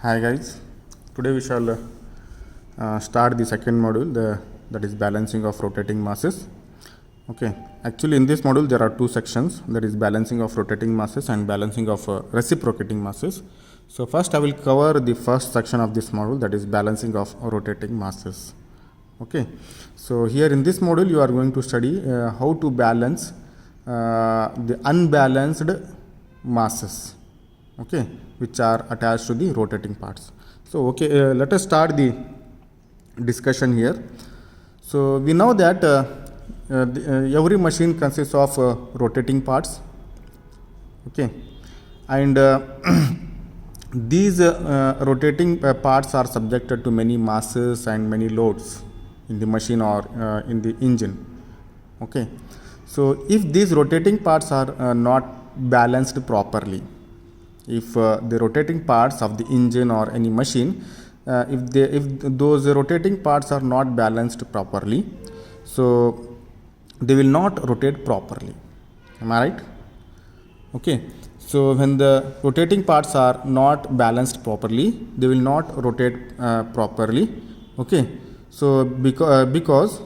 Hi guys, today we shall start the second module, that is balancing of rotating masses. Okay, actually in this module there are two sections, that is balancing of rotating masses and balancing of reciprocating masses. So first I will cover the first section of this module, that is balancing of rotating masses. Okay, so here in this module you are going to study how to balance the unbalanced masses, okay, which are attached to the rotating parts. So okay, let us start the discussion here. So we know that every machine consists of rotating parts, okay, and these rotating parts are subjected to many masses and many loads in the machine or in the engine, okay. So if these rotating parts are not balanced properly, if the rotating parts of the engine or any machine, if those rotating parts are not balanced properly, so they will not rotate properly. Am I right? Okay. So when the rotating parts are not balanced properly, they will not rotate properly. Okay. So because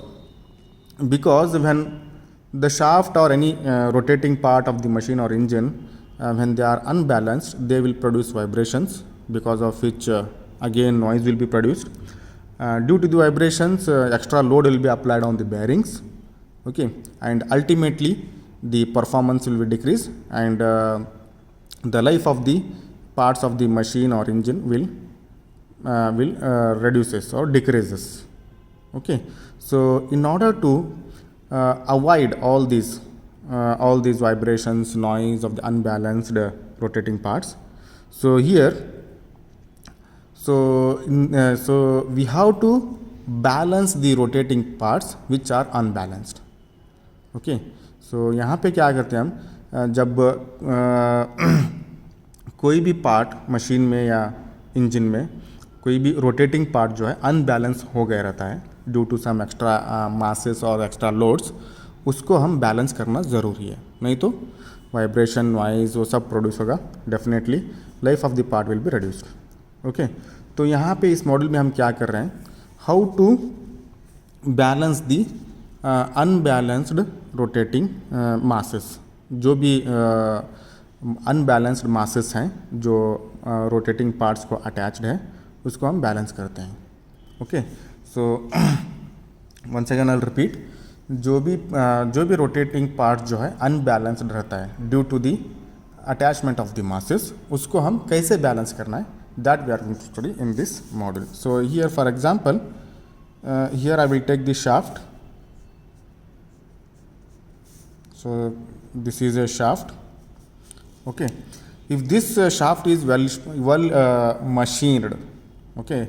when the shaft or any rotating part of the machine or engine, when they are unbalanced, they will produce vibrations, because of which again noise will be produced. Due to the vibrations, extra load will be applied on the bearings, okay, and ultimately the performance will be decreased, and the life of the parts of the machine or engine will reduces or decreases, okay. So in order to avoid all these vibrations, noise of the unbalanced rotating parts, so here so we have to balance the rotating parts which are unbalanced, okay. So यहाँ पे क्या करते हैं हम, जब कोई भी part machine में या इंजन में कोई भी रोटेटिंग पार्ट जो है अनबैलेंस हो गया रहता है due to some extra masses और एक्स्ट्रा लोड्स, उसको हम बैलेंस करना ज़रूरी है, नहीं तो वाइब्रेशन, नॉइज़ वो सब प्रोड्यूस होगा, definitely life of the part will be reduced, okay. तो यहाँ पे इस मॉड्यूल में हम क्या कर रहे हैं, how to balance the unbalanced rotating masses, जो भी अनबैलेंस्ड मासेस हैं जो रोटेटिंग पार्ट्स को अटैच्ड है, उसको हम बैलेंस करते हैं, okay. So once again I will repeat, जो भी रोटेटिंग पार्ट जो है अनबैलेंस्ड रहता है due to the attachment of the masses, उसको हम कैसे बैलेंस करना है, that we are going to study in this module. So here for example, here I will take the shaft. So this is a shaft, okay. If this shaft is well machined, okay,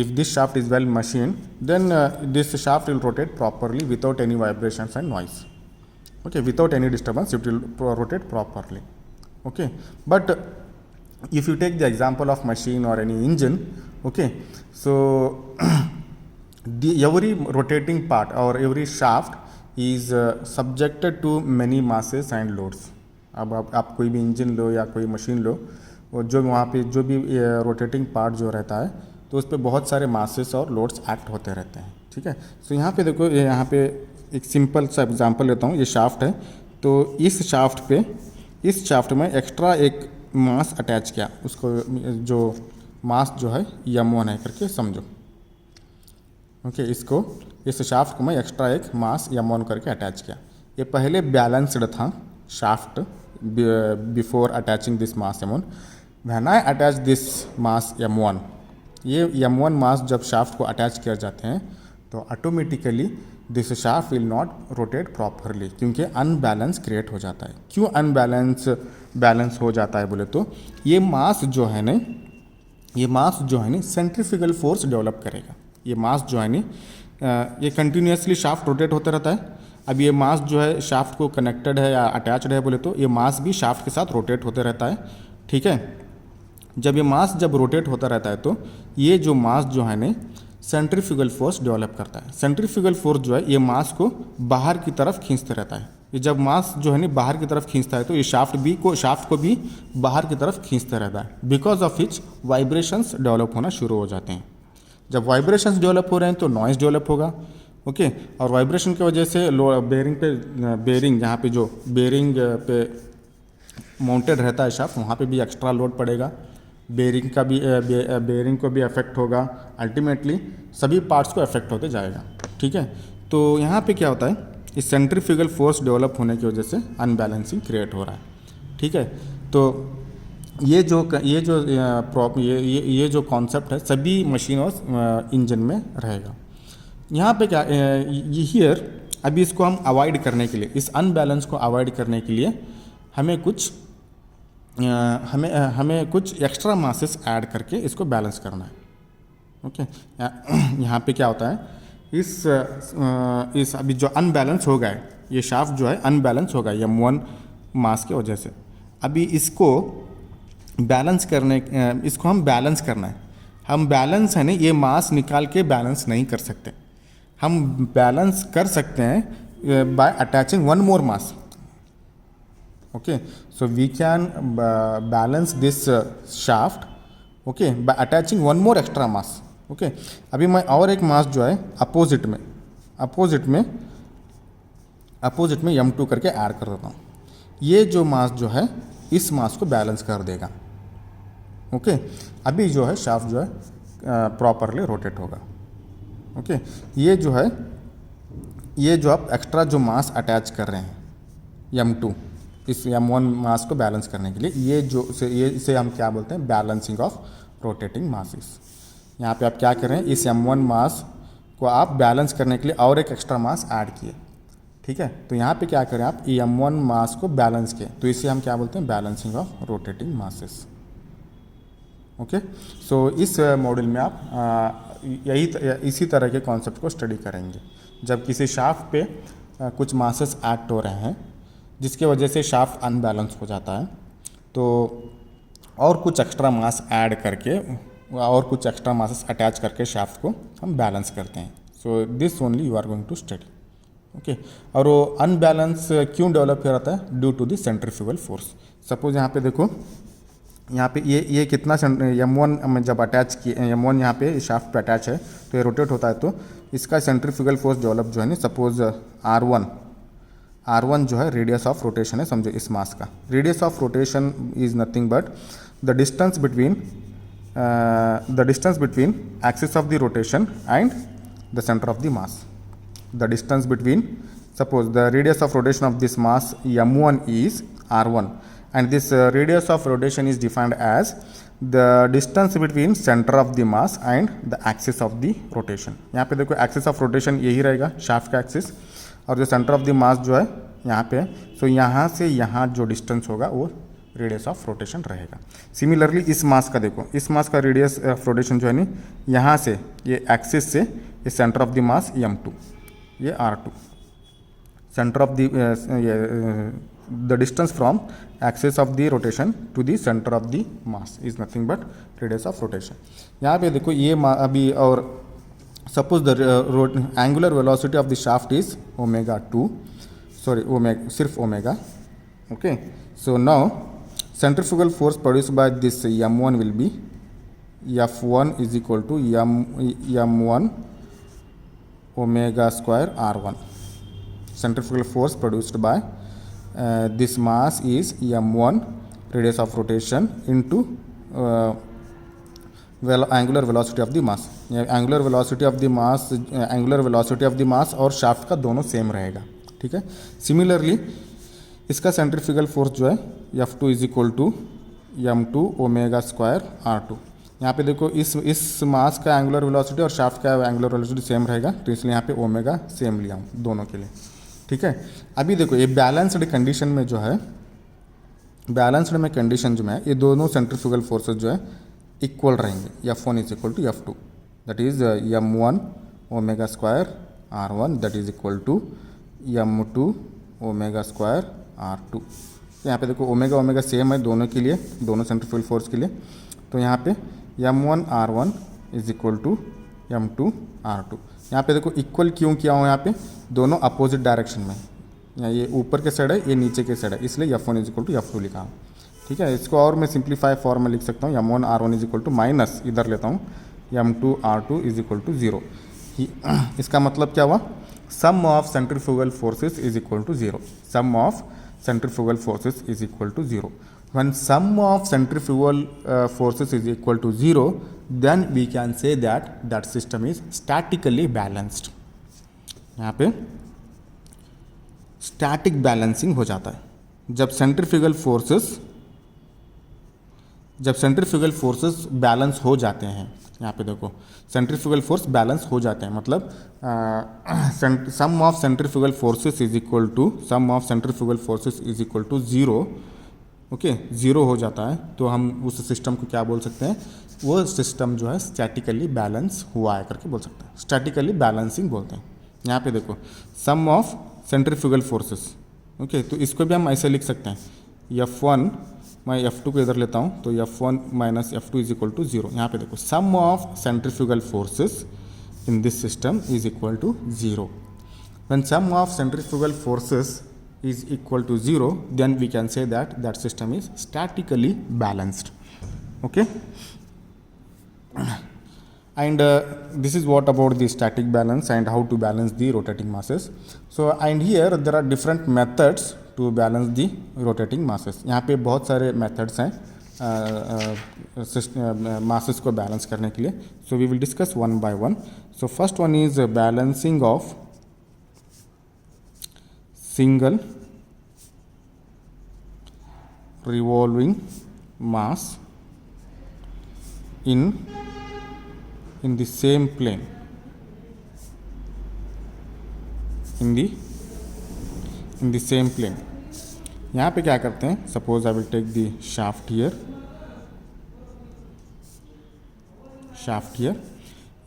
if this shaft is well machined, then this shaft will rotate properly without any vibrations and noise, okay, without any disturbance it will rotate properly, okay. But if you take the example of machine or any engine, okay, so every rotating part or every shaft is subjected to many masses and loads. अब आप कोई भी engine लो या कोई machine लो, और जो वहाँ पे जो भी रोटेटिंग पार्ट जो रहता है, तो उस पर बहुत सारे मासेस और लोड्स एक्ट होते रहते हैं, ठीक है. सो यहाँ पे देखो, यहाँ पे एक सिंपल सा एग्जांपल लेता हूँ. ये शाफ्ट है, तो इस शाफ्ट में एक्स्ट्रा एक मास अटैच किया, उसको जो मास जो है M1 है करके समझो, ओके. इस शाफ्ट को मैं एक्स्ट्रा एक मास M1 करके अटैच किया. ये पहले बैलेंस्ड था shaft before attaching this mass M1. When I attach this mass M1, ये M1 मास जब शाफ्ट को अटैच किया जाते हैं, तो automatically this shaft will not rotate properly, क्योंकि अनबैलेंस क्रिएट हो जाता है. क्यों बैलेंस हो जाता है बोले तो, ये मास जो है ना सेंट्रीफ्यूगल फोर्स डेवलप करेगा. ये मास जो है ये कंटिन्यूसली शाफ्ट रोटेट होता रहता है. अब ये मास जो है शाफ्ट को कनेक्टेड है या अटैच्ड है बोले तो, ये मास भी शाफ्ट के साथ रोटेट होते रहता है, ठीक है. जब ये मास रोटेट होता रहता है, तो ये जो मास जो है सेंट्रीफ्यूगल फोर्स डेवलप करता है. सेंट्रीफ्यूगल फोर्स जो है ये मास को बाहर की तरफ खींचते रहता है. ये जब मास जो है ना बाहर की तरफ खींचता है तो ये शाफ्ट को भी बाहर की तरफ खींचता रहता है, because of which vibrations develop होना शुरू हो जाते हैं। जब वाइब्रेशंस डेवलप हो रहे हैं तो नॉइज़ डेवलप होगा, ओके। और वाइब्रेशन की वजह से बेरिंग जहाँ पे जो बेरिंग पे माउंटेड रहता है शाफ्ट, वहाँ पे भी एक्स्ट्रा लोड पड़ेगा, बेरिंग को भी अफेक्ट होगा, अल्टीमेटली सभी पार्ट्स को अफेक्ट होते जाएगा, ठीक है। तो यहाँ पे क्या होता है, इस सेंट्रीफ्यूगल फोर्स डेवलप होने की वजह से अनबैलेंसिंग क्रिएट हो रहा है, ठीक है। तो ये जो कॉन्सेप्ट है सभी मशीन और इंजन में रहेगा। यहाँ पे क्या हियर अभी इसको हम अवॉइड करने के लिए, इस अनबैलेंस को अवॉइड करने के लिए हमें कुछ एक्स्ट्रा मासेस ऐड करके इसको बैलेंस करना है, ओके। यहाँ पे क्या होता है, इस अभी जो अनबैलेंस हो गया है, ये शाफ्ट जो है अनबैलेंस हो गया M1 मास की वजह से। अभी इसको हम बैलेंस करना है। हम बैलेंस है ना, ये मास निकाल के बैलेंस नहीं कर सकते। हम बैलेंस कर सकते हैं by attaching one more mass, okay. So we can balance this shaft, okay, by attaching one more extra mass, okay. अभी मैं और एक मास जो है अपोजिट में M2 करके ऐड कर देता हूँ। ये जो मास जो है इस मास को बैलेंस कर देगा, ओके। अभी जो है शाफ्ट जो है प्रॉपरली रोटेट होगा, ओके। ये जो आप एक्स्ट्रा जो मास अटैच कर रहे हैं M2 इस M1 मास को बैलेंस करने के लिए, इसे हम क्या बोलते हैं, बैलेंसिंग ऑफ रोटेटिंग मासेस। यहाँ पे आप क्या कर रहे हैं, इस M1 मास को आप बैलेंस करने के लिए और एक एक्स्ट्रा मास ऐड किए, ठीक है। तो यहाँ पे क्या करें आप, ये M1 मास को बैलेंस किए, तो इसे हम क्या बोलते हैं, balancing of rotating masses, okay. So इस मॉड्यूल में आप इसी तरह के कॉन्सेप्ट को स्टडी करेंगे। जब किसी शाफ्ट पे कुछ मासेस एक्ट हो रहे हैं जिसके वजह से शाफ्ट अनबैलेंस हो जाता है, तो और कुछ एक्स्ट्रा मास ऐड करके और कुछ एक्स्ट्रा मासेस अटैच करके शाफ्ट को हम बैलेंस करते हैं। So this only you are going to study, okay. और वो अनबैलेंस क्यों डेवलप हो जाता है, due to the centrifugal force. Suppose यहाँ पे देखो, यहाँ पे ये कितना M1 में जब अटैच किए, M1 यहाँ पे शाफ्ट पे अटैच है तो ये रोटेट होता है, तो इसका सेंट्रीफ्यूगल फोर्स डेवलप जो है ना, सपोज R1 जो है रेडियस ऑफ रोटेशन है, समझो इस मास का radius of rotation is nothing but the distance between axis of the rotation and the centre of the mass. The distance between, suppose the radius of rotation of this mass M1 is R1 and this radius of rotation is defined as the distance between center of the mass and the axis of the rotation। यहाँ पे देखो axis of rotation यही रहेगा shaft का axis, और जो centre of the मास जो है यहाँ पे, सो यहाँ से यहाँ जो डिस्टेंस होगा वो रेडियस ऑफ रोटेशन रहेगा। सिमिलरली इस मास का देखो, इस मास का रेडियस ऑफ रोटेशन जो है नी, यहाँ से ये एक्सिस से ये centre of the mass M2, ये R2, centre of the distance from axis of the rotation to the centre of the mass is nothing but radius of rotation. यहाँ पे देखो ये अभी, और suppose the angular velocity of the shaft is ω2, सिर्फ omega, okay. So now centrifugal force produced by this M1 will be F1 is equal to M1 ω² R1। centrifugal force produced by this mass is M1 radius of rotation into angular velocity of the mass। angular velocity of the mass और shaft का दोनों same रहेगा, ठीक है। Similarly इसका centrifugal force जो है F2 is equal to M2 ω² R2। यहाँ पे देखो इस मास का एंगुलर वेलोसिटी और शाफ्ट का एंगुलर वेलोसिटी सेम रहेगा, तो इसलिए यहाँ पे ओमेगा सेम लिया हूँ दोनों के लिए, ठीक है। अभी देखो ये बैलेंस्ड कंडीशन में जो है, बैलेंस्ड में कंडीशन जो है, ये दोनों सेंट्रीफ्यूगल फोर्सेस जो है इक्वल रहेंगे। F1 is equal to F2, that is M1 ω² R1 that is equal to M2 ω² R2। यहाँ पे देखो ओमेगा सेम है दोनों के लिए, दोनों सेंट्रीफ्यूगल फोर्स के लिए, तो यहाँ पे M1 R1 is equal to M2 R2। यहाँ पे देखो इक्वल क्यों किया हूँ, यहाँ पे दोनों अपोजिट डायरेक्शन में, या ये ऊपर के साइड है, ये नीचे के साइड है, इसलिए F1 is equal to F2 लिखा हूँ। ठीक है, इसको और मैं सिंप्लीफाई फॉर्म में लिख सकता हूँ, M1 R1 is equal to minus इधर लेता हूँ M2 R2 is equal to 0। इसका मतलब क्या हुआ, sum of centrifugal forces is equal to 0। Sum of centrifugal forces is equal to 0। When sum of centrifugal forces is equal to 0, then we can say that that system is statically balanced। यहाँ पे static balancing हो जाता है जब centrifugal forces balance हो जाते हैं। यहाँ पे देखो सेंट्रीफ्यूगल फोर्स बैलेंस हो जाते हैं, मतलब sum of centrifugal forces is equal to 0। Okay, 0 हो जाता है तो हम उस सिस्टम को क्या बोल सकते हैं, वो सिस्टम जो है स्टैटिकली बैलेंस हुआ है करके बोल सकते हैं, स्टैटिकली बैलेंसिंग बोलते हैं। यहाँ पे देखो sum of centrifugal forces. Okay, तो इसको भी हम ऐसे लिख सकते हैं, F1, मैं F2 को इधर लेता हूँ तो F1 minus F2 is equal to 0। यहाँ पे देखो sum of centrifugal forces in this system is equal to 0। When sum of centrifugal forces is equal to 0, then we can say that that system is statically balanced। okay, and this is what about the static balance and how to balance the rotating masses। so and here there are different methods to balance the rotating masses। यहाँ पे बहुत सारे methods हैं masses को balance करने के लिए। so we will discuss one by one। so first one is balancing of single revolving mass in the same plane, in the same plane। यहाँ पे क्या करते हैं, suppose I will take the shaft here,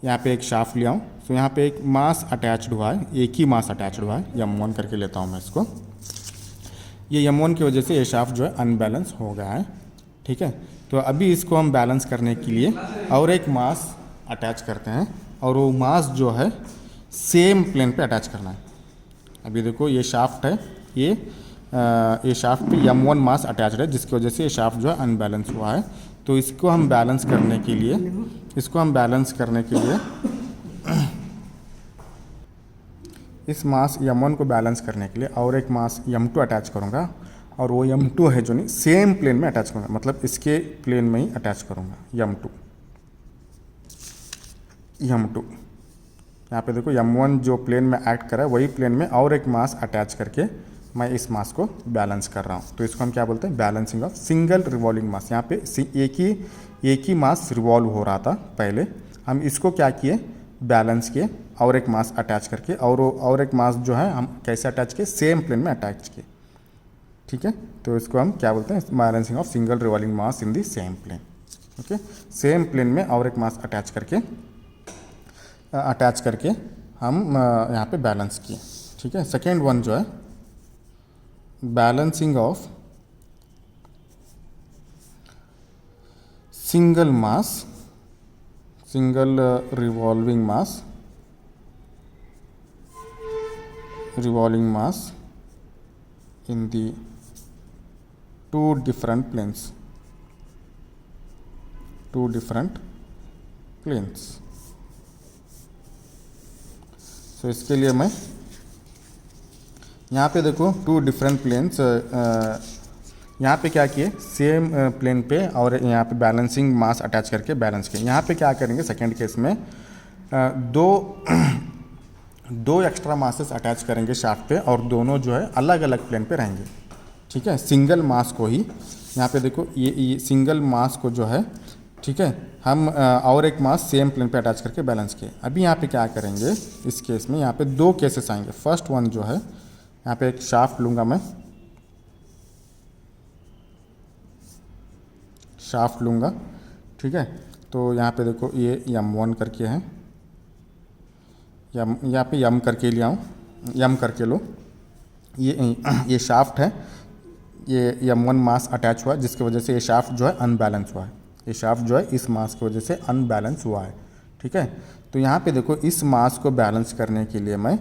यहाँ पे एक shaft लिया हूँ। तो यहाँ पे एक मास अटैच्ड हुआ है, एक ही मास अटैच्ड हुआ है, M1 करके लेता हूँ मैं इसको। ये M1 की वजह से ये शाफ्ट जो है अनबैलेंस हो गया है। ठीक है, तो अभी इसको हम बैलेंस करने के लिए और एक मास अटैच करते हैं, और वो मास जो है सेम प्लेन पे अटैच करना है। अभी देखो ये शाफ्ट है, ये शाफ्ट पे M1 मास अटैच्ड है, जिसकी वजह से ये शाफ्ट जो है अनबैलेंस हुआ है। तो इसको हम बैलेंस करने के लिए इस मास M1 को बैलेंस करने के लिए और एक मास M2 अटैच करूँगा, और वो M2 है जो नहीं सेम प्लेन में अटैच करूँगा, मतलब इसके प्लेन में ही अटैच करूँगा M2। यहाँ पे देखो M1 जो प्लेन में एक्ट कर रहा है वही प्लेन में और एक मास अटैच करके मैं इस मास को बैलेंस कर रहा हूँ। तो इसको हम क्या बोलते हैं, बैलेंसिंग ऑफ सिंगल रिवॉल्विंग मास। यहाँ पे एक ही मास रिवॉल्व हो रहा था पहले, हम इसको क्या किए, बैलेंस किए और एक मास अटैच करके, और एक मास जो है हम कैसे अटैच किए, सेम प्लेन में अटैच किए। ठीक है, तो इसको हम क्या बोलते हैं, balancing of single revolving mass in the same plane. Okay, same plane में और एक मास अटैच करके हम यहाँ पे बैलेंस किए। ठीक है, सेकेंड वन जो है balancing of single revolving mass in the two different planes। so इसके लिए मैं यहाँ पे देखो टू डिफरेंट प्लेन्स, यहाँ पे क्या किए, सेम प्लेन पे और यहाँ पे बैलेंसिंग मास अटैच करके बैलेंस किए। यहाँ पे क्या करेंगे, सेकेंड केस में दो एक्स्ट्रा मासेस अटैच करेंगे शाफ्ट पे, और दोनों जो है अलग अलग प्लेन पे रहेंगे। ठीक है, सिंगल मास को ही यहाँ पे देखो ये सिंगल मास को जो है, ठीक है, हम और एक मास सेम प्लेन पे अटैच करके बैलेंस किए। अभी यहाँ पे क्या करेंगे, इस केस में यहाँ पे दो केसेस आएंगे। फर्स्ट वन जो है, यहाँ पे एक शाफ्ट लूँगा मैं, ठीक है। तो यहाँ पे देखो ये M1 करके है, यहाँ पे M करके ले आऊँ, M करके लो, ये शाफ्ट है, ये M1 मास अटैच हुआ जिसकी वजह से ये शाफ्ट जो है अनबैलेंस हुआ है, ये शाफ्ट जो है इस मास की वजह से अनबैलेंस हुआ है। ठीक है, तो यहाँ पे देखो इस मास को बैलेंस करने के लिए मैं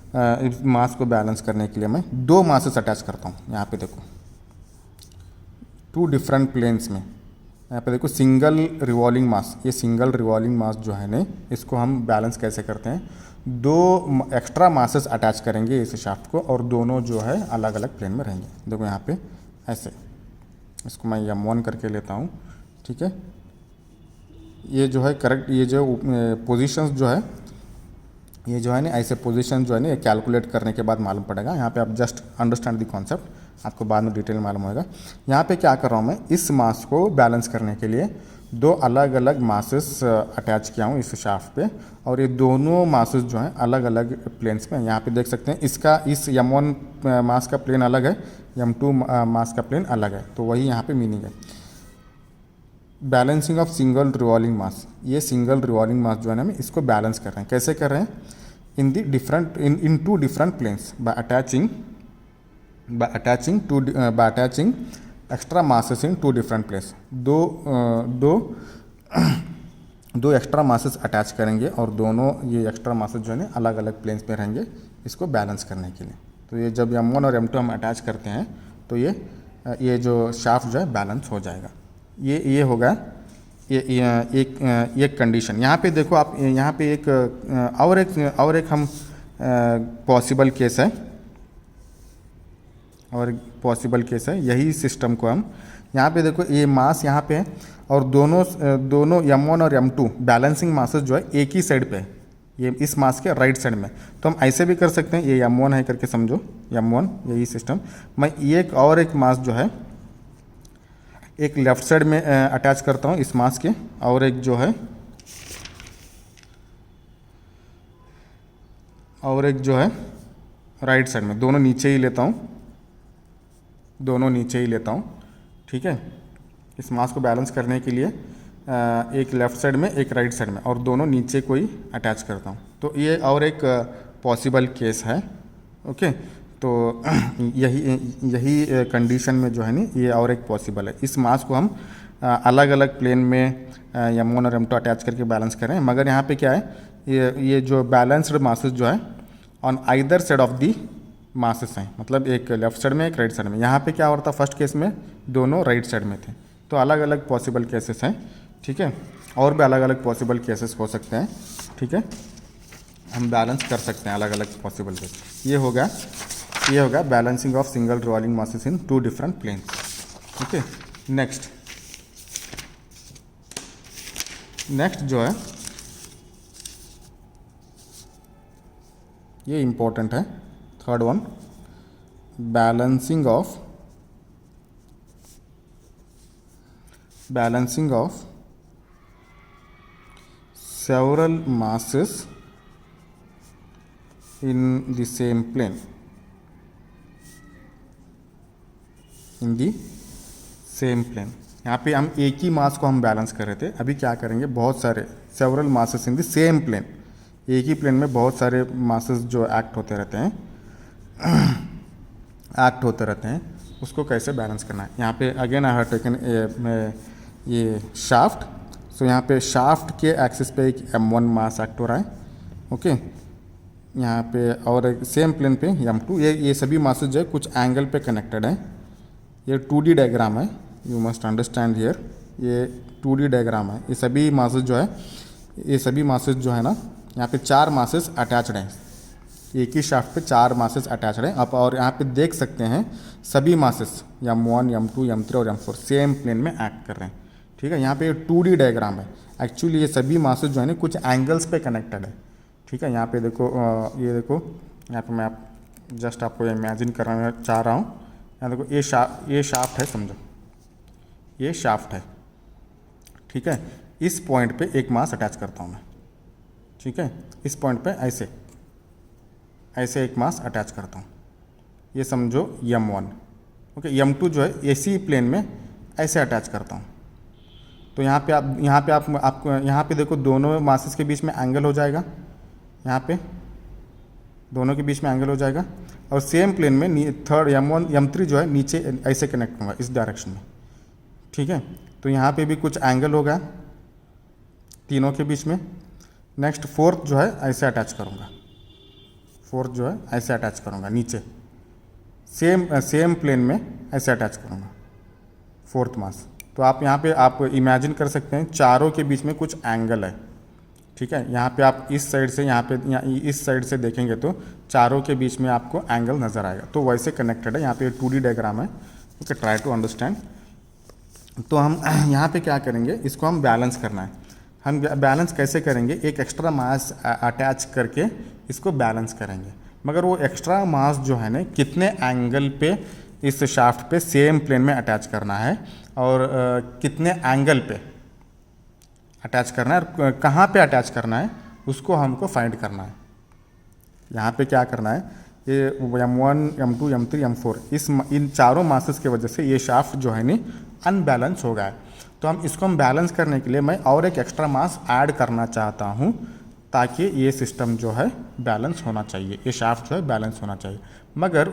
इस मास को बैलेंस करने के लिए मैं दो मासेस अटैच करता हूँ। यहाँ पे देखो टू डिफरेंट प्लेन्स में, यहाँ पे देखो सिंगल रिवॉल्विंग मास, ये सिंगल रिवॉल्विंग मास जो है ना, इसको हम बैलेंस कैसे करते हैं, दो एक्स्ट्रा मासेस अटैच करेंगे इस शाफ्ट को और दोनों जो है अलग अलग प्लेन में रहेंगे। देखो यहाँ पे ऐसे, इसको मैं M1 करके लेता हूँ, ठीक है। ये जो है करेक्ट, ये जो पोजीशंस जो है, ये जो है ना ऐसे पोजीशन जो है ना, ये कैलकुलेट करने के बाद मालूम पड़ेगा। यहाँ पे आप जस्ट अंडरस्टैंड द कॉन्सेप्ट, आपको बाद में डिटेल मालूम होगा। यहाँ पे क्या कर रहा हूँ मैं, इस मास को बैलेंस करने के लिए दो अलग अलग मासेस अटैच किया हूँ इस शाफ्ट पे, और ये दोनों मासेस जो हैं अलग अलग प्लेन्स में। यहाँ पे देख सकते हैं इसका, इस M1 मास का प्लेन अलग है, M2 मास का प्लेन अलग है, तो वही यहाँ पे मीनिंग है। बैलेंसिंग ऑफ सिंगल रिवॉल्विंग मास, ये सिंगल रिवॉल्विंग मास जो है ना, हम इसको बैलेंस कर रहे हैं। कैसे कर रहे हैं, in the different in two different planes by attaching extra masses in two different place. दो एक्स्ट्रा मासेस अटैच करेंगे और दोनों ये एक्स्ट्रा मासेस जो है ना अलग अलग प्लेन्स पे रहेंगे इसको बैलेंस करने के लिए। तो ये जब M1 और M2 हम अटैच करते हैं तो ये जो शाफ्ट जो है बैलेंस हो जाएगा। ये होगा ये एक कंडीशन। यहाँ पे देखो आप, यहाँ पे एक हम पॉसिबल केस है, और पॉसिबल केस है यही सिस्टम को हम, यहाँ पे देखो ये मास यहाँ पे है और दोनों M1 और M2 बैलेंसिंग मासेस जो है एक ही साइड पे है, ये इस मास के राइट साइड में। तो हम ऐसे भी कर सकते हैं, ये M1 है करके समझो, M1 यही सिस्टम। मैं एक मास जो है एक लेफ्ट साइड में अटैच करता हूँ इस मास के, और एक जो है राइट साइड में, दोनों नीचे ही लेता हूँ, ठीक है। इस मास को बैलेंस करने के लिए एक लेफ्ट साइड में एक राइट साइड में, और दोनों नीचे को ही अटैच करता हूँ। तो ये और एक पॉसिबल केस है, ओके। तो यही कंडीशन में जो है ना, ये और एक पॉसिबल है। इस मास को हम अलग अलग प्लेन में M1 और M2 अटैच करके बैलेंस करें, मगर यहाँ पे क्या है, ये जो बैलेंस्ड मासेस जो है on either side of the masses हैं, मतलब एक लेफ्ट साइड में एक राइट साइड में। यहाँ पे क्या हो रहा था, फर्स्ट केस में दोनों राइट साइड में थे। तो अलग अलग पॉसिबल केसेस हैं, ठीक है। और भी अलग अलग पॉसिबल केसेस हो सकते हैं, ठीक है। हम बैलेंस कर सकते हैं अलग अलग पॉसिबल केस। ये होगा balancing of single revolving masses in two different planes, okay. Next जो है ये इम्पोर्टेंट है, third one, balancing of several masses in the same plane, यहाँ पे हम एक ही मास को हम बैलेंस कर रहे थे, अभी क्या करेंगे, बहुत सारे several masses in the same plane, एक ही प्लेन में बहुत सारे मासेस जो एक्ट होते रहते हैं, उसको कैसे बैलेंस करना है। यहाँ पे अगेन आई हैव टेकन ये शाफ्ट। सो यहाँ पे शाफ्ट के एक्सिस पे एक M1 मास एक्ट हो रहा है, ओके। यहाँ पे और एक सेम प्लेन पे M2, ये सभी मासेस जो है कुछ एंगल पे कनेक्टेड है। ये 2D डायग्राम है, यू मस्ट अंडरस्टैंड हियर, ये 2D डायग्राम है। ये सभी मासेस जो है ना, यहाँ पे 4 मासेस अटैच्ड हैं, एक ही शाफ्ट पे 4 मासेस अटैच्ड हैं आप, और यहाँ पे देख सकते हैं सभी मासेस M1, M2, M3 और M4 सेम प्लेन में एक्ट कर रहे हैं, ठीक है। यहाँ पे 2D डायग्राम है, एक्चुअली ये सभी मासेस जो है ना कुछ एंगल्स पे कनेक्टेड है, ठीक है। यहाँ पे देखो, ये देखो, यहाँ पे मैं जस्ट आपको इमेजिन कराना चाह रहा हूँ। यहाँ देखो, ये शाफ्ट है, समझो ये शाफ्ट है, ठीक है। इस पॉइंट पे एक मास अटैच करता हूँ मैं, ठीक है। इस पॉइंट पे ऐसे एक मास अटैच करता हूँ, ये समझो M1, ओके। M2 जो है इसी प्लेन में ऐसे अटैच करता हूँ। तो यहाँ पे देखो, दोनों मासेस के बीच में एंगल हो जाएगा, यहाँ पे दोनों के बीच में एंगल हो जाएगा, और सेम प्लेन में थर्ड M1 M3 जो है नीचे ऐसे कनेक्ट होगा इस डायरेक्शन में, ठीक है। तो यहाँ पे भी कुछ एंगल होगा तीनों के बीच में। नेक्स्ट फोर्थ जो है ऐसे अटैच करूँगा, फोर्थ जो है ऐसे अटैच करूँगा नीचे, सेम प्लेन में ऐसे अटैच करूँगा फोर्थ मास। तो आप यहाँ पे आप इमेजिन कर सकते हैं चारों के बीच में कुछ एंगल है, ठीक है। यहाँ पे आप इस साइड से यहाँ इस साइड से देखेंगे तो चारों के बीच में आपको एंगल नज़र आएगा, तो वैसे कनेक्टेड है। यहाँ पे 2D डायग्राम है, ओके, ट्राई टू अंडरस्टैंड। तो हम यहाँ पे क्या करेंगे, इसको हम बैलेंस करना है। हम बैलेंस कैसे करेंगे, एक एक्स्ट्रा मास अटैच करके इसको बैलेंस करेंगे। मगर वो एक्स्ट्रा मास जो है ना कितने एंगल पे इस शाफ्ट पे सेम प्लेन में अटैच करना है और कितने एंगल पे अटैच करना है और कहाँ पे अटैच करना है उसको हमको फाइंड करना है। यहाँ पे क्या करना है, ये M1, M2, M3, M4 इन चारों मासेस की वजह से ये शाफ्ट जो है नी अनबैलेंस हो गया है। तो हम बैलेंस करने के लिए मैं और एक एक्स्ट्रा मास ऐड करना चाहता हूँ ताकि ये सिस्टम जो है बैलेंस होना चाहिए, ये शाफ्ट जो है बैलेंस होना चाहिए। मगर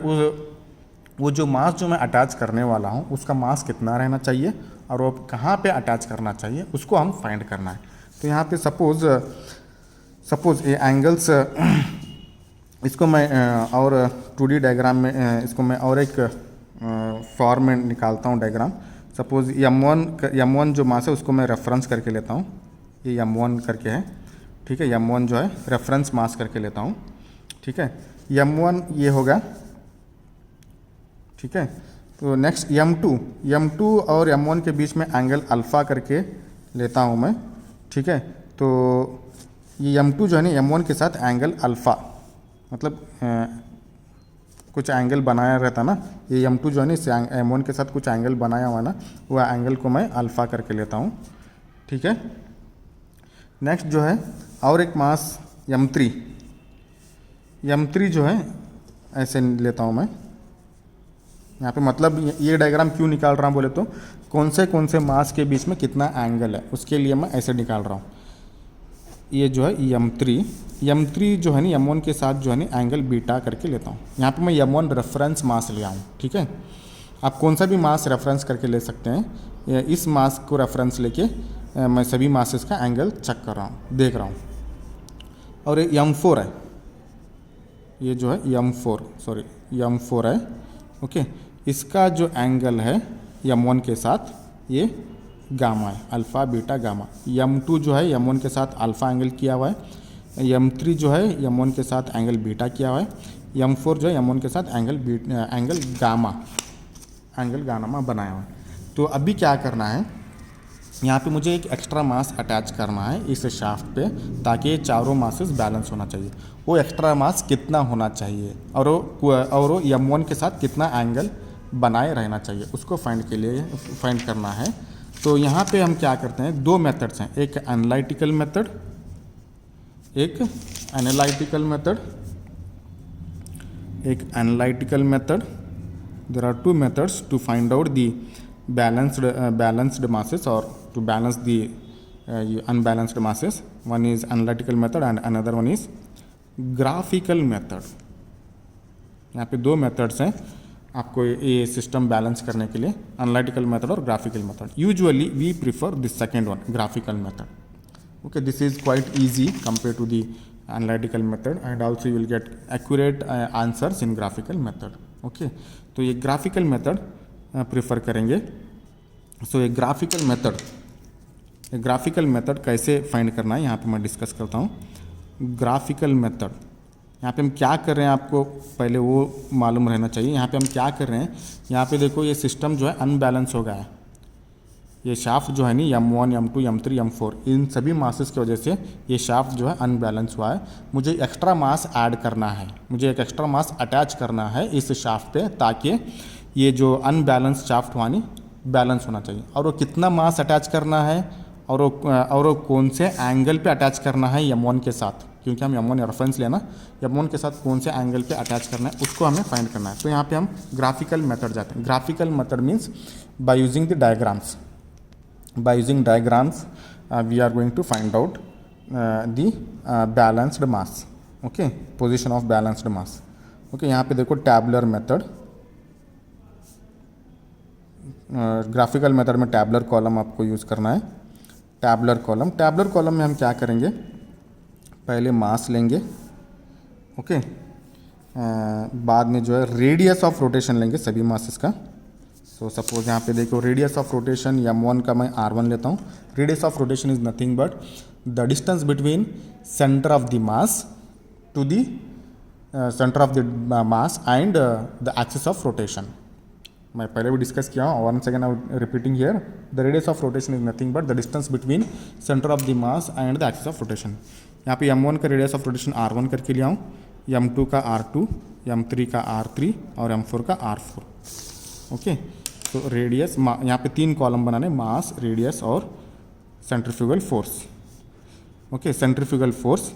वो जो मास जो मैं अटैच करने वाला हूँ उसका मास कितना रहना चाहिए और वो कहाँ पे अटैच करना चाहिए उसको हम फाइंड करना है। तो यहाँ पे सपोज़ ये एंगल्स इसको मैं और 2D डायग्राम में इसको मैं और एक फॉर्म में निकालता हूँ डायग्राम। सपोज़ M1 जो मास है उसको मैं रेफरेंस करके लेता हूँ, ये M1 करके है, ठीक है। M1 जो है रेफरेंस मास करके लेता हूँ, ठीक है। M1 ये होगा, ठीक है। तो नेक्स्ट M2 और M1 के बीच में एंगल अल्फ़ा करके लेता हूँ मैं, ठीक है। तो ये M2 जो है ना M1 के साथ एंगल अल्फ़ा, मतलब कुछ एंगल बनाया रहता ना, ये M2 जो है ना इससे M1 के साथ कुछ एंगल बनाया हुआ ना, वो एंगल को मैं अल्फ़ा करके लेता हूँ, ठीक है। नेक्स्ट जो है और एक मास M3 जो है ऐसे लेता हूँ मैं यहाँ पे। मतलब ये डायग्राम क्यों निकाल रहा हूँ बोले तो कौन से मास के बीच में कितना एंगल है उसके लिए मैं ऐसे निकाल रहा हूँ। ये जो है M3 जो है ना M1 के साथ जो है ना एंगल बीटा करके लेता हूँ। यहाँ पे मैं M1 रेफरेंस मास लिया हूँ, ठीक है। आप कौन सा भी मास रेफरेंस करके ले सकते हैं। इस मास को रेफरेंस लेके मैं सभी मासेस का एंगल चेक कर रहा हूँ, देख रहा हूँ। और ये M4 है, ये जो है M4 है, ओके। इसका जो एंगल है M1 के साथ ये गामा है, अल्फ़ा बीटा गामा। M2 जो है M1 के साथ अल्फ़ा एंगल किया हुआ है, M3 जो है M1 के साथ एंगल बीटा किया हुआ है, M4 जो है M1 के साथ एंगल गामा बनाया हुआ है। तो अभी क्या करना है, यहाँ पे मुझे एक एक्स्ट्रा मास अटैच करना है इस शाफ्ट पे ताकि ये चारों मासेस बैलेंस होना चाहिए। वो एक्स्ट्रा मास कितना होना चाहिए और वो M1 के साथ कितना एंगल बनाए रहना चाहिए उसको फाइंड करना है। तो यहाँ पे हम क्या करते हैं, दो मेथड्स हैं, एक analytical method. There are two methods to find out the balanced masses or to balance the unbalanced masses. One is analytical method and another one is graphical method. यहाँ पे दो मेथड्स हैं आपको ये सिस्टम बैलेंस करने के लिए, analytical method और graphical method. Usually we prefer this second one, graphical method, okay. This is quite easy compared to the analytical method and also you will get accurate answers in graphical method, okay. तो ये graphical method prefer करेंगे। सो ये graphical method कैसे find करना है यहाँ पे मैं डिस्कस करता हूँ। ग्राफिकल मेथड, यहाँ पे हम क्या कर रहे हैं आपको पहले वो मालूम रहना चाहिए। यहाँ पे हम क्या कर रहे हैं, यहाँ पे देखो ये सिस्टम जो है अनबैलेंस हो गया है। ये शाफ्ट जो है नी M1, M2, M3, M4 इन सभी मासेस की वजह से ये शाफ्ट जो है अनबैलेंस हुआ है। मुझे एक्स्ट्रा मास ऐड करना है, मुझे एक एक्स्ट्रा मास अटैच करना है इस शाफ्ट पे ताकि ये जो अनबैलेंस शाफ्ट हुआ नी बैलेंस होना चाहिए। और वो कितना मास अटैच करना है और वो कौन से एंगल पे अटैच करना है M1 के साथ, क्योंकि हम M1 रेफरेंस लेना, M1 के साथ कौन से एंगल पे अटैच करना है उसको हमें फाइंड करना है। तो यहाँ पे हम ग्राफिकल मेथड जाते हैं। Graphical method means by using the diagrams, by using diagrams we are going to find out the balanced mass, okay, position of balanced mass, okay. यहाँ पे देखो टैबुलर मेथड, ग्राफिकल मेथड में tabular column आपको use करना है। Tabular column में हम क्या करेंगे, पहले मास लेंगे, ओके। बाद में जो है रेडियस ऑफ रोटेशन लेंगे सभी मासेस का। सो सपोज यहाँ पे देखो रेडियस ऑफ रोटेशन m1 का मैं r1 लेता हूँ। Radius of rotation is nothing but the distance between centre of the mass to the centre of the mass and the axis of rotation. मैं पहले भी डिस्कस किया हूँ, once again I repeating here, the radius of rotation is nothing but the distance between centre of the mass and the axis of rotation. यहाँ पे m1 का radius of rotation r1 करके लिया हूँ, m2 का r2, m3 का r3 और m4 का r4। ओके, तो रेडियस यहाँ पे 3 कॉलम बनाने, मास, रेडियस और centrifugal force. Okay, centrifugal force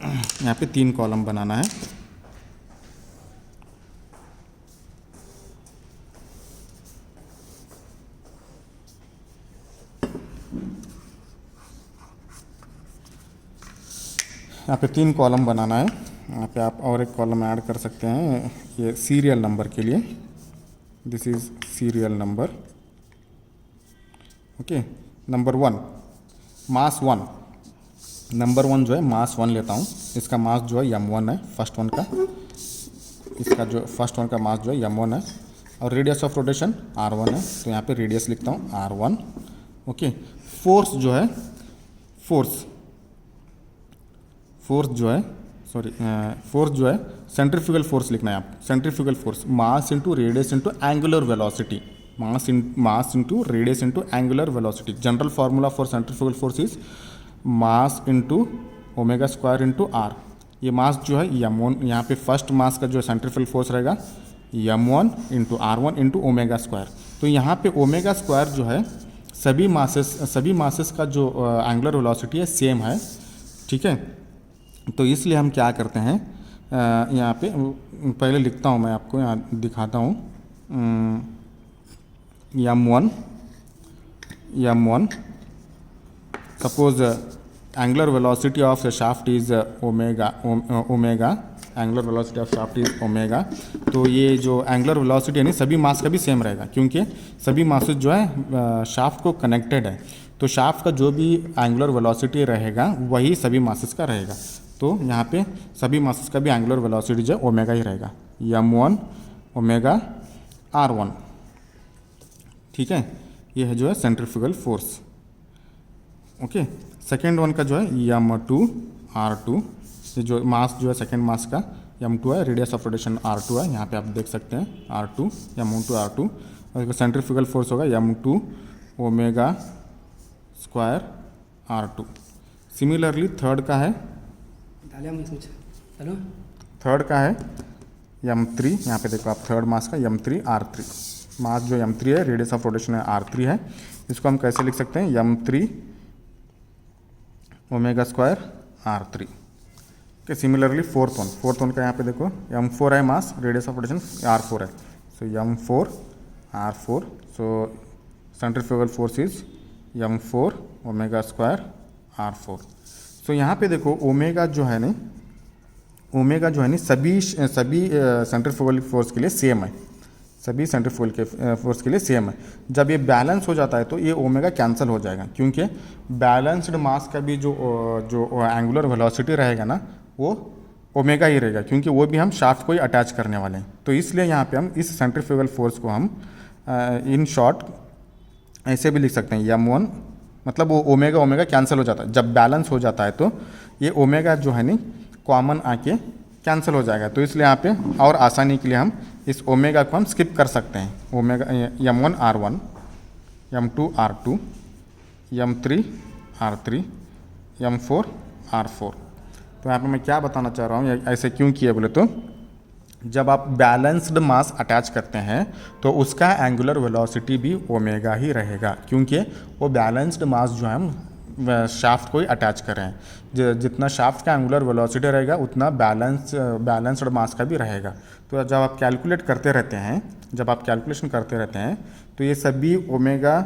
यहाँ पे 3 कॉलम बनाना है। यहाँ पे 3 कॉलम बनाना है। यहाँ पे आप और एक कॉलम ऐड कर सकते हैं ये सीरियल नंबर के लिए। This is serial number. Okay, number 1 mass 1। Number 1 जो है मास 1 लेता हूँ। इसका मास जो है m1 है, फर्स्ट वन का। इसका जो फर्स्ट वन का मास जो है m1 है और रेडियस ऑफ रोटेशन r1 है, तो यहाँ पे रेडियस लिखता हूँ r1। ओके, फोर्स जो है फोर्स जो है सेंट्रीफ्यूगल फोर्स लिखना है आप। Centrifugal force mass into radius into angular velocity, mass into radius into angular velocity. General formula for centrifugal force is mass into omega square into r. ये mass जो है m1, यहाँ पे फर्स्ट मास का जो सेंट्रीफ्यूगल फोर्स रहेगा m1 into r1 into omega square. तो यहाँ पे ओमेगा स्क्वायर जो है सभी मासेस का जो एंगुलर वेलोसिटी है सेम है। ठीक है, तो इसलिए हम क्या करते हैं, यहाँ पे पहले लिखता हूँ मैं आपको, यहाँ दिखाता हूँ। m1 suppose angular velocity of the shaft is omega, angular velocity of shaft is omega. तो ये जो एंगुलर वेलोसिटी है ना सभी मास का भी सेम रहेगा, क्योंकि सभी मासेस जो है शाफ्ट को कनेक्टेड है। तो शाफ्ट का जो भी एंगुलर वेलोसिटी रहेगा वही सभी मासेस का रहेगा। तो यहाँ पे सभी मासेस का भी एंगुलर वेलोसिटी जो ओमेगा ही रहेगा, m1 ओमेगा r1। ठीक है, ये है जो है centrifugal force. Okay, second one का जो है m2 r2। ये जो मास जो है सेकेंड मास का m2 है, रेडियस ऑफ रोटेशन r2 है। यहाँ पे आप देख सकते हैं r2, m2 r2 और इसका सेंट्रीफ्यूगल फोर्स होगा m2 omega square r2। Similarly third का है, थर्ड का है m3। यहाँ पे देखो आप थर्ड मास का m3 r3। मास जो m3 है, रेडियस ऑफ रोटेशन है r3 है। इसको हम कैसे लिख सकते हैं, m3 omega square r3। Okay, similarly fourth one का यहाँ पे देखो m4 है मास, रेडियस ऑफ रोटेशन r4 है। सो m4 r4। So centrifugal force is m4 omega square r4। सो यहाँ पे देखो ओमेगा जो है ना सभी सेंट्रीफ्यूगल फोर्स के लिए सेम है, सभी सेंट्रीफ्यूगल के फोर्स के लिए सेम है। जब ये बैलेंस हो जाता है तो ये ओमेगा कैंसिल हो जाएगा, क्योंकि बैलेंस्ड मास का भी जो एंगुलर वेलोसिटी रहेगा ना वो ओमेगा ही रहेगा, क्योंकि वो भी हम शाफ्ट को ही अटैच करने वाले हैं। तो इसलिए यहाँ पे हम इस सेंट्रीफ्यूगल फोर्स को हम इन शॉर्ट ऐसे भी लिख सकते हैं, m1 मतलब वो ओमेगा कैंसिल हो जाता है। जब बैलेंस हो जाता है तो ये ओमेगा जो है नहीं कॉमन आके कैंसिल हो जाएगा। तो इसलिए यहाँ पे और आसानी के लिए हम इस ओमेगा को हम स्किप कर सकते हैं। Omega m1 r1, m2 r2, m3 r3, m4 r4। तो यहाँ पे मैं क्या बताना चाह रहा हूँ, ऐसे क्यों किया बोले तो जब आप बैलेंस्ड मास अटैच करते हैं तो उसका एंगुलर वेलोसिटी भी ओमेगा ही रहेगा, क्योंकि वो बैलेंस्ड मास जो है हम शाफ्ट को ही अटैच कर रहे हैं। जितना शाफ्ट का एंगुलर वेलोसिटी रहेगा उतना बैलेंस्ड मास का भी रहेगा। तो जब आप कैलकुलेट करते रहते हैं, जब आप कैलकुलेशन करते रहते हैं तो ये सभी ओमेगा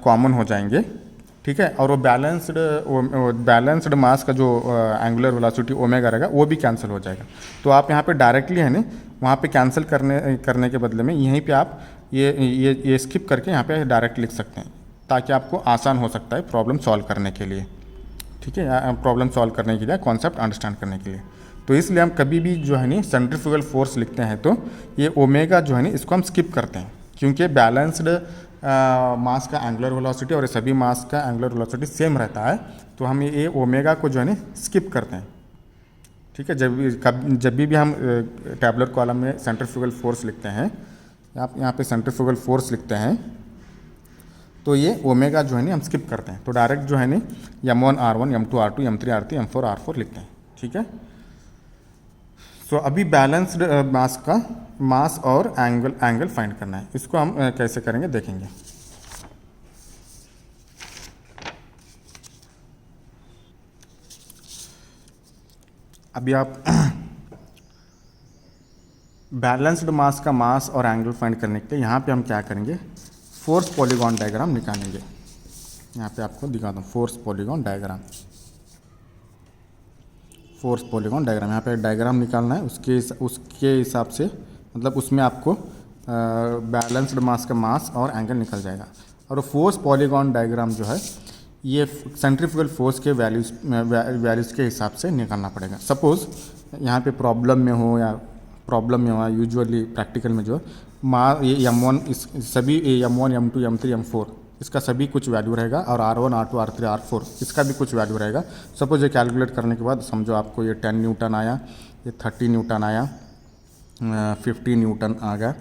कॉमन हो जाएंगे। ठीक है, और वो बैलेंस्ड मास का जो एंगुलर वेलोसिटी ओमेगा रहेगा वो भी कैंसिल हो जाएगा। तो आप यहाँ पे डायरेक्टली है ना वहाँ पे कैंसिल करने के बदले में यहीं पे आप ये स्किप करके यहाँ पे डायरेक्ट लिख सकते हैं, ताकि आपको आसान हो सकता है प्रॉब्लम सॉल्व करने के लिए। ठीक है, प्रॉब्लम सॉल्व करने के लिए, कॉन्सेप्ट अंडरस्टैंड करने के लिए। तो इसलिए हम कभी भी जो है नहीं सेंट्रीफ्यूगल फोर्स लिखते हैं तो ये ओमेगा जो है नहीं इसको हम स्किप करते हैं, क्योंकि बैलेंस्ड मास का एंगुलर वेलोसिटी और सभी मास का एंगुलर वेलोसिटी सेम रहता है, तो हम ये ओमेगा को जो है ना स्किप करते हैं। ठीक है, जब भी हम टैबुलर कॉलम में सेंट्रीफ्यूगल फोर्स लिखते हैं, आप यहाँ पे सेंट्रीफ्यूगल फोर्स लिखते हैं तो ये ओमेगा जो है ना हम स्किप करते हैं, तो डायरेक्ट जो है ना m1 r1 m2 r2 m3 r3 m4 r4 लिखते हैं। ठीक है, सो अभी बैलेंस्ड मास का मास और एंगल फाइंड करना है। इसको हम कैसे करेंगे देखेंगे। अभी आप बैलेंस्ड मास का मास और एंगल फाइंड करने के लिए यहाँ पे हम क्या करेंगे, फोर्स पॉलीगॉन डायग्राम निकालेंगे। यहाँ पे आपको दिखा दूँ force polygon diagram. Force polygon diagram, यहाँ पे डायग्राम निकालना है, उसके हिसाब से मतलब उसमें आपको बैलेंस्ड मास का मास और एंगल निकल जाएगा। और फोर्स पॉलीगॉन डायग्राम जो है ये सेंट्रीफ्यूगल फोर्स के वैल्यूज़ के हिसाब से निकालना पड़ेगा। सपोज़ यहाँ पे प्रॉब्लम में हो या यूजुअली प्रैक्टिकल में जो ये m1 सभी m1 m2 m3 m4 इसका सभी कुछ वैल्यू रहेगा, और r1 r2 r3 r4 इसका भी कुछ वैल्यू रहेगा। सपोज ये कैलकुलेट करने के बाद समझो आपको ये 10 न्यूटन आया, ये 30 न्यूटन आया, 50 न्यूटन आ गया,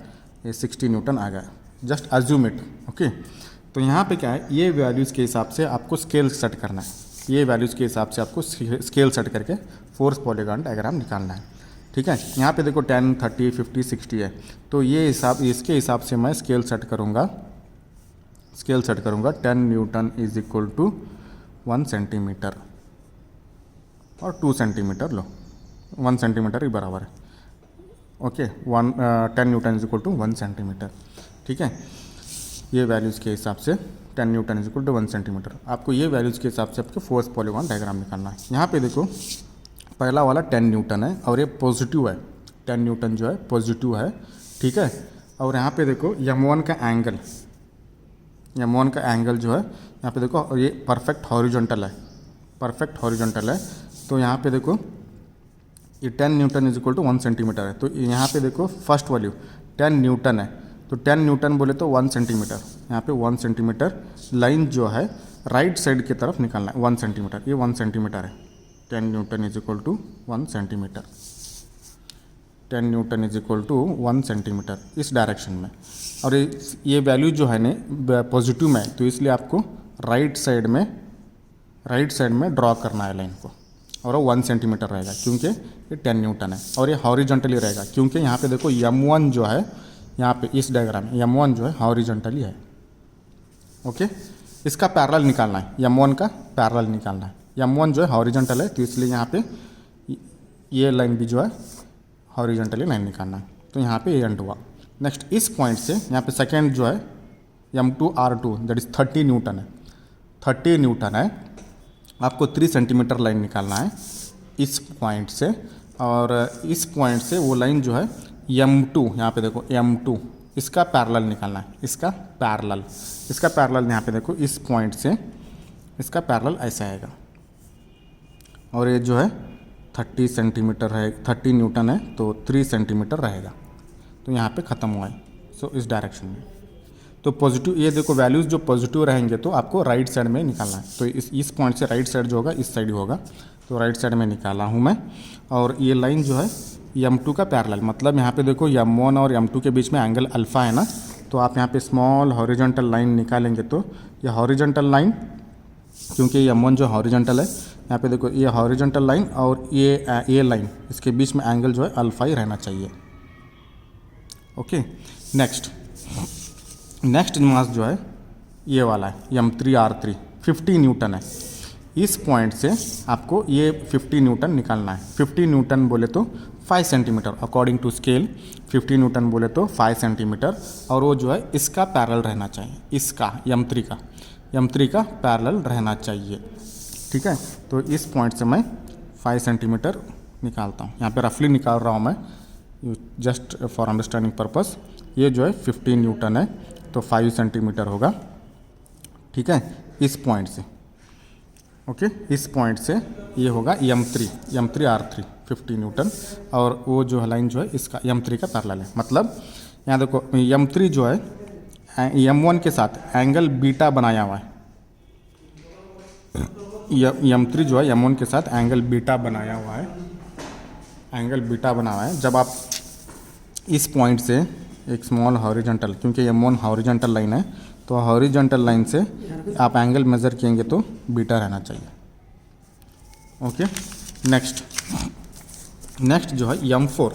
ये 60 न्यूटन आ गया, जस्ट अज्यूम इट। ओके, तो यहाँ पे क्या है, ये वैल्यूज़ के हिसाब से आपको स्केल सेट करना है। ये वैल्यूज़ के हिसाब से आपको स्केल सेट करके फोर्स पॉलीगॉन डायग्राम निकालना है। ठीक है, यहाँ पे देखो 10 30 50 60 है, तो ये इसके हिसाब से मैं स्केल सेट करूँगा 10 newton is equal to 1 centimetre, और 2 सेंटीमीटर लो, 1 सेंटीमीटर ही बराबर है। Okay, 10 newton is equal to 1 centimetre. ठीक है, ये वैल्यूज़ के हिसाब से 10 newton is equal to 1 centimetre, आपको ये वैल्यूज़ के हिसाब से आपको फोर्स पॉलीगॉन डायग्राम निकालना है। यहाँ पे देखो पहला वाला 10 न्यूटन है और ये पॉजिटिव है, 10 न्यूटन जो है पॉजिटिव है। ठीक है, और यहाँ पे देखो m1 का एंगल जो है यहाँ पे देखो ये परफेक्ट हॉरिजॉन्टल है, तो यहाँ पे देखो ये 10 newton is equal to 1 centimetre है। तो यहाँ पे देखो फर्स्ट वैल्यू 10 न्यूटन है, तो 10 न्यूटन बोले तो 1 सेंटीमीटर, यहाँ पे 1 सेंटीमीटर लाइन जो है राइट साइड की तरफ निकालना है। 1 सेंटीमीटर, ये 1 सेंटीमीटर है। 10 newton is equal to 1 centimetre, 10 newton is equal to 1 centimetre इस डायरेक्शन में। और ये वैल्यू जो है ना पॉजिटिव में, तो इसलिए आपको राइट साइड में ड्रॉ करना है लाइन को, और वो 1 सेंटीमीटर रहेगा क्योंकि ये 10 न्यूटन है। और ये हॉरिजॉन्टली रहेगा क्योंकि यहाँ पे देखो m1 जो है यहाँ पे इस डायग्राम में m1 जो है हॉरिजॉन्टली है। ओके, इसका पैरेलल निकालना है, m1 का पैरेलल निकालना है। m1 जो है हॉरिजॉन्टल है, तो इसलिए यहाँ पे ये लाइन भी जो है हॉरिजॉन्टली लाइन निकालना है। तो यहाँ पे ये एंड हुआ। नेक्स्ट इस पॉइंट से यहाँ पे सेकेंड जो है m2 r2 that is 30 Newton है, 30 न्यूटन है। आपको 3 सेंटीमीटर लाइन निकालना है इस पॉइंट से, और इस पॉइंट से वो लाइन जो है m2, यहाँ पे देखो m2 इसका पैरेलल निकालना है, इसका पैरेलल यहाँ पे देखो इस पॉइंट से इसका पैरेलल ऐसा आएगा, और ये जो है 30 सेंटीमीटर है, 30 न्यूटन है, तो 3 सेंटीमीटर रहेगा। तो यहाँ पे ख़त्म हुआ है। सो इस डायरेक्शन में तो पॉजिटिव, ये देखो वैल्यूज़ जो पॉजिटिव रहेंगे तो आपको राइट साइड में निकालना है। तो इस पॉइंट से राइट साइड जो होगा इस साइड ही होगा, तो राइट साइड में निकाला हूँ मैं। और ये लाइन जो है m2 का पैरेलल, मतलब यहाँ पे देखो m1 और m2 के बीच में एंगल अल्फ़ा है ना, तो आप यहाँ पे स्मॉल हॉरिजॉन्टल लाइन निकालेंगे तो ये हॉरिजॉन्टल लाइन, क्योंकि m1 जो हॉरिजॉन्टल है, यहाँ पे देखो ये हॉरिजॉन्टल लाइन और ये लाइन, इसके बीच में एंगल जो है अल्फ़ा ही रहना चाहिए। ओके, नेक्स्ट मास जो है ये वाला है m3 r3 50 न्यूटन है। इस पॉइंट से आपको ये 50 न्यूटन निकालना है। 50 न्यूटन बोले तो 5 centimetre, according to scale 50 newton बोले तो 5 सेंटीमीटर, और वो जो है इसका पैरेलल रहना चाहिए, इसका m3 का पैरेलल रहना चाहिए। ठीक है, तो इस पॉइंट से मैं 5 सेंटीमीटर निकालता हूँ, यहाँ पे रफली निकाल रहा हूँ मैं, जस्ट फॉर अंडरस्टैंडिंग पर्पस। ये जो है 50 न्यूटन है, तो 5 सेंटीमीटर होगा। ठीक है, इस पॉइंट से ओके, इस पॉइंट से ये होगा M3 R3 50 न्यूटन, और वो जो लाइन जो है इसका M3 का पैरेलल है। मतलब यहाँ देखो M3 जो है M1 के साथ एंगल बीटा बनाया हुआ है। M3 जो है M1 के साथ एंगल बीटा बनाया हुआ है, एंगल बीटा बना हुआ है। जब आप इस पॉइंट से एक स्मॉल हॉरिजॉन्टल, क्योंकि M1 हॉरिजॉन्टल लाइन है, तो हॉरिजॉन्टल लाइन से आप एंगल मेज़र किएंगे तो बीटा रहना चाहिए। ओके, नेक्स्ट जो है M4,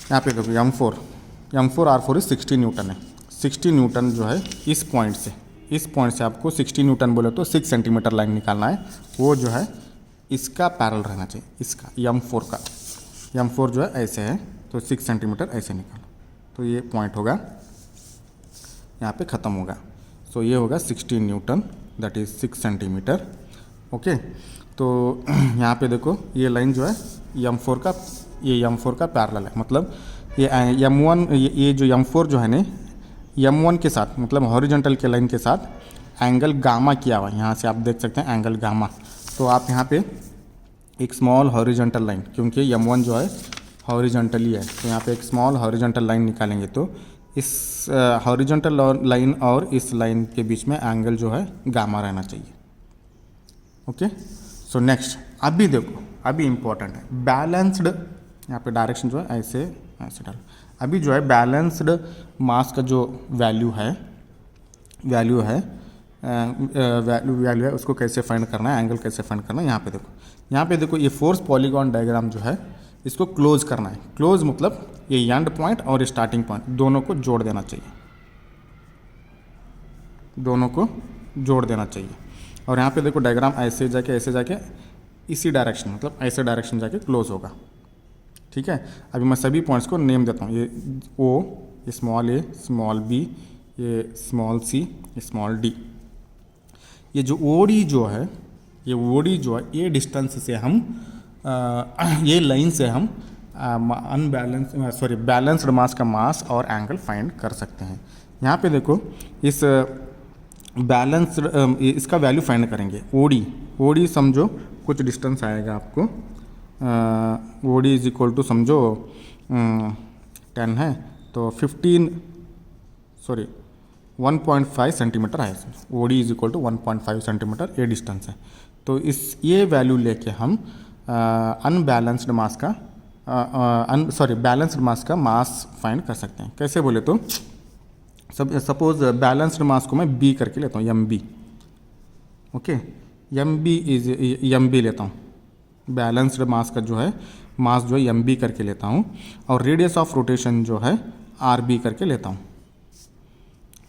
यहाँ पे देखो M4 R4 इज 60 न्यूटन है। 60 न्यूटन जो है इस पॉइंट से आपको 60 न्यूटन बोले तो 6 सेंटीमीटर लाइन निकालना है। वो जो है इसका पैरेलल रहना चाहिए, इसका M4 जो है ऐसे है, तो 6 सेंटीमीटर ऐसे निकालो, तो ये पॉइंट होगा यहाँ पे ख़त्म होगा। सो ये होगा 60 Newton, that is 6 centimetre. Okay, तो यहाँ पे देखो ये लाइन जो है M4 का पैरेलल है। मतलब ये M1 ये जो M4 जो है ना M1 के साथ, मतलब हॉरिजॉन्टल के लाइन के साथ एंगल गामा किया हुआ है। यहाँ से आप देख सकते हैं एंगल गामा। तो आप यहाँ पे एक स्मॉल हॉरिजॉन्टल लाइन, क्योंकि M1 जो है हॉरिजॉन्टली है, तो यहाँ पे एक स्मॉल हॉरिजॉन्टल लाइन निकालेंगे तो इस हॉरिजॉन्टल लाइन और इस लाइन के बीच में एंगल जो है गामा रहना चाहिए। ओके, सो नेक्स्ट अभी देखो, अभी इम्पोर्टेंट है बैलेंस्ड, यहाँ पे डायरेक्शन जो है ऐसे डाल। अभी जो है बैलेंस्ड मास का जो वैल्यू है उसको कैसे फाइंड करना है, एंगल कैसे फाइंड करना है। यहाँ पे देखो ये फोर्स पॉलीगॉन डायग्राम जो है इसको क्लोज करना है। क्लोज मतलब ये एंड पॉइंट और स्टार्टिंग पॉइंट दोनों को जोड़ देना चाहिए, और यहाँ पे देखो डायग्राम ऐसे जाके इसी डायरेक्शन, मतलब ऐसे डायरेक्शन जाके क्लोज होगा। ठीक है, अभी मैं सभी पॉइंट्स को नेम देता हूँ। ये O, ये स्मॉल a, स्मॉल b, ये स्मॉल c, ये स्मॉल d। ये जो OD जो है ये डिस्टेंस से हम ये लाइन से हम बैलेंस्ड मास का मास और एंगल फाइंड कर सकते हैं। यहाँ पे देखो इस बैलेंस्ड इसका वैल्यू फाइंड करेंगे। OD समझो कुछ डिस्टेंस आएगा आपको, OD इज इक्वल टू समझो 10 है तो 1.5 सेंटीमीटर है। OD is equal to 1.5 centimetre ये डिस्टेंस है। तो ये वैल्यू लेके हम बैलेंस्ड मास का मास फाइंड कर सकते हैं। कैसे बोले तो सपोज बैलेंस्ड मास को मैं B करके लेता हूँ, MB। ओके, MB लेता हूँ, बैलेंस्ड मास का जो है मास जो है MB करके लेता हूँ, और रेडियस ऑफ रोटेशन जो है RB करके लेता हूँ।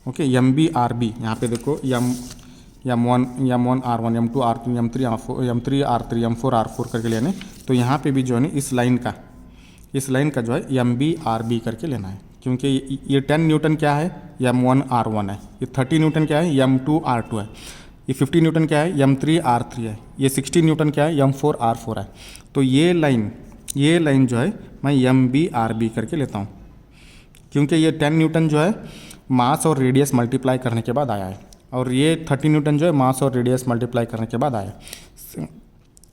ओके, MB RB, यहाँ पे देखो M1 R1, M2 R2, M3 R3, M4 R4 करके लेने, तो यहाँ पे भी जो है ना इस लाइन का जो है MB RB करके लेना है, क्योंकि ये 10 न्यूटन क्या है M1 R1 है, ये 30 न्यूटन क्या है M2 R2 है, ये 50 न्यूटन क्या है M3 R3 है, ये 60 न्यूटन क्या है M4 R4 है। तो ये लाइन जो है मैं MB RB करके लेता हूँ, क्योंकि ये 10 न्यूटन जो है मास और रेडियस मल्टीप्लाई करने के बाद आया है, और ये 30 न्यूटन जो है मास और रेडियस मल्टीप्लाई करने के बाद आया।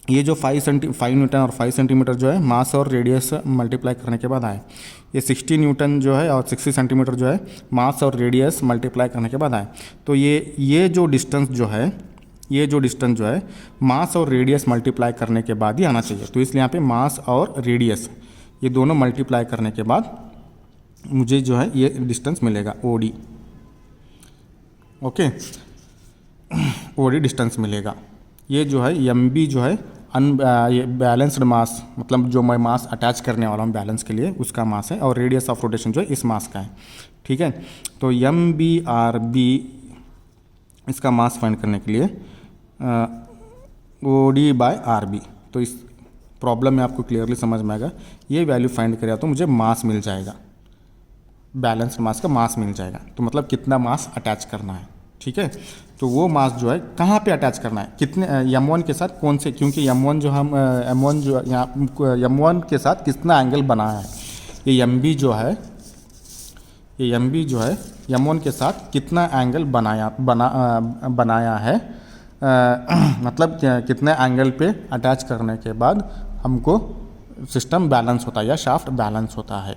ये जो 5 न्यूटन और 5 सेंटीमीटर जो है मास और रेडियस मल्टीप्लाई करने के बाद आए। ये 60 न्यूटन जो है और 60 सेंटीमीटर जो है मास और रेडियस मल्टीप्लाई करने के बाद आए। तो ये जो डिस्टेंस जो है मास और रेडियस मल्टीप्लाई करने के बाद ही आना चाहिए। तो इसलिए यहाँ पे मास और रेडियस ये दोनों मल्टीप्लाई करने के बाद मुझे जो है ये डिस्टेंस मिलेगा OD। ओके, OD डिस्टेंस मिलेगा। ये जो है MB जो है ये बैलेंस्ड मास, मतलब जो मैं मास अटैच करने वाला हूँ बैलेंस के लिए उसका मास है, और रेडियस ऑफ रोटेशन जो है इस मास का है। ठीक है, तो MB RB इसका मास फाइंड करने के लिए OD/RB। तो इस प्रॉब्लम में आपको क्लियरली समझ में आएगा, ये वैल्यू फाइंड करेगा तो मुझे मास मिल जाएगा, बैलेंस्ड मास का मास मिल जाएगा। तो मतलब कितना मास अटैच करना है। ठीक है, तो वो मास जो है कहाँ पे अटैच करना है, कितने M1 के साथ कौन से, क्योंकि M1 जो यहाँ M1 के साथ कितना एंगल बनाया है, ये MB जो है M1 के साथ कितना एंगल बनाया है मतलब कितने एंगल पे अटैच करने के बाद हमको सिस्टम बैलेंस होता है या शाफ्ट बैलेंस होता है।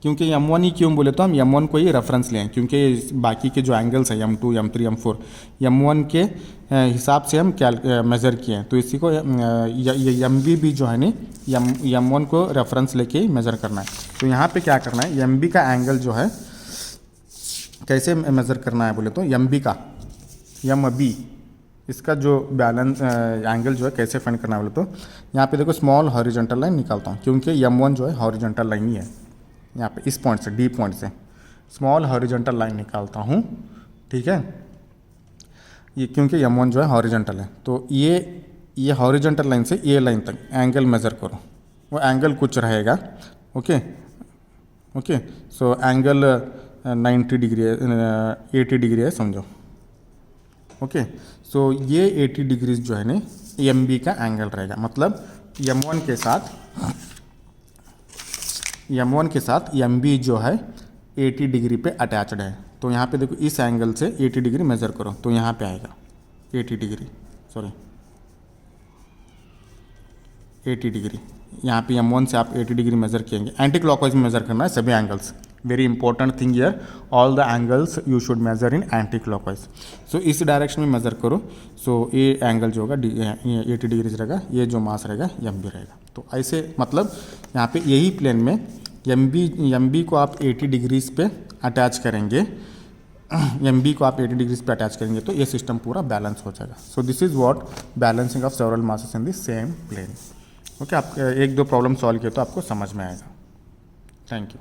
क्योंकि M1 ही क्यों बोले तो हम M1 को ही रेफरेंस लें, क्योंकि बाकी के जो एंगल्स हैं M2, M3, M4 M1 के हिसाब से हम मेज़र किए हैं, तो इसी को MB भी जो है नहीं M1 को रेफरेंस लेके ही मेज़र करना है। तो यहाँ पे क्या करना है, MB का एंगल जो है कैसे मेज़र करना है बोले तो MB का MB इसका जो बैलेंस एंगल जो है कैसे फाइंड करना है बोले तो यहाँ पे देखो स्मॉल हॉरिजॉन्टल लाइन निकालता हूँ, क्योंकि M1 जो है हॉरिजॉन्टल लाइन ही है। यहाँ पे इस पॉइंट से D पॉइंट से स्मॉल हॉरिजॉन्टल लाइन निकालता हूँ, ठीक है। ये क्योंकि M1 जो है हॉरिजॉन्टल है, तो ये हॉरिजॉन्टल लाइन से ये लाइन तक एंगल मेज़र करो, वो एंगल कुछ रहेगा। ओके सो एंगल 90 डिग्री है, 80 डिग्री है समझो। ओके सो ये 80 डिग्रीज जो है ना MB का एंगल रहेगा, मतलब M1 के साथ MB जो है 80 डिग्री पे अटैच्ड है। तो यहाँ पे देखो इस एंगल से 80 डिग्री मेज़र करो तो यहाँ पे आएगा 80 डिग्री। यहाँ पे M1 से आप 80 डिग्री मेज़र किएंगे। एंटी क्लॉकवाइज में मेज़र करना है सभी angles, very important thing here, all the angles you should measure in anti clockwise. So इस डायरेक्शन में मेज़र करो। सो ये एंगल जो होगा 80 डिग्री रहेगा, ये जो मास रहेगा MB रहेगा। तो ऐसे मतलब यहाँ पे यही प्लेन में MB को आप 80 डिग्रीज पे अटैच करेंगे, MB को आप 80 डिग्रीज पे अटैच करेंगे तो ये सिस्टम पूरा बैलेंस हो जाएगा। So this is what balancing of several masses in the same plane. Okay, आप एक दो प्रॉब्लम सॉल्व किए तो आपको समझ में आएगा। Thank you.